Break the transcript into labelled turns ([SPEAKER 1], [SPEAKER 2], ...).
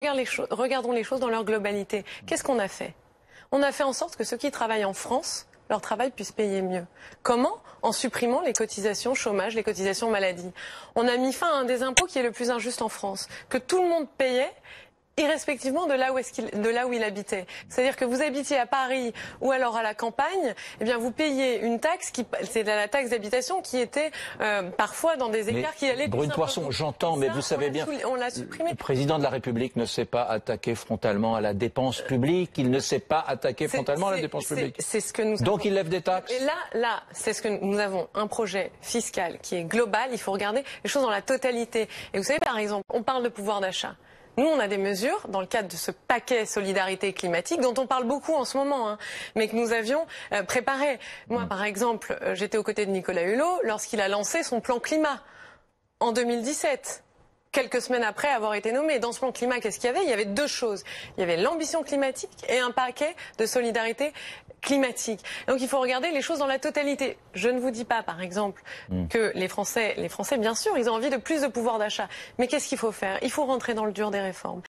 [SPEAKER 1] Regardons les choses dans leur globalité. Qu'est-ce qu'on a fait? On a fait en sorte que ceux qui travaillent en France, leur travail puisse payer mieux. Comment? En supprimant les cotisations chômage, les cotisations maladie. On a mis fin à un des impôts qui est le plus injuste en France, que tout le monde payait irrespectivement de là où il habitait. C'est-à-dire que vous habitiez à Paris ou alors à la campagne, eh bien vous payez une taxe, c'est la taxe d'habitation qui était parfois dans des écarts qui allaient...
[SPEAKER 2] Brune Poirson, j'entends, mais vous savez bien,
[SPEAKER 1] on l'a supprimé.
[SPEAKER 2] Le président de la République ne s'est pas attaqué frontalement à la dépense publique, il ne s'est pas attaqué frontalement à la dépense publique.
[SPEAKER 1] C'est ce que nous
[SPEAKER 2] Donc il lève des taxes.
[SPEAKER 1] Et là, c'est ce que nous avons, un projet fiscal qui est global, il faut regarder les choses dans la totalité. Et vous savez, par exemple, on parle de pouvoir d'achat. Nous, on a des mesures dans le cadre de ce paquet solidarité climatique dont on parle beaucoup en ce moment, mais que nous avions préparé. Moi, par exemple, j'étais aux côtés de Nicolas Hulot lorsqu'il a lancé son plan climat en 2017. Quelques semaines après avoir été nommé. Dans ce plan climat, qu'est-ce qu'il y avait? Il y avait deux choses. Il y avait l'ambition climatique et un paquet de solidarité climatique. Donc il faut regarder les choses dans la totalité. Je ne vous dis pas, par exemple, que les Français, bien sûr, ils ont envie de plus de pouvoir d'achat. Mais qu'est-ce qu'il faut faire? Il faut rentrer dans le dur des réformes.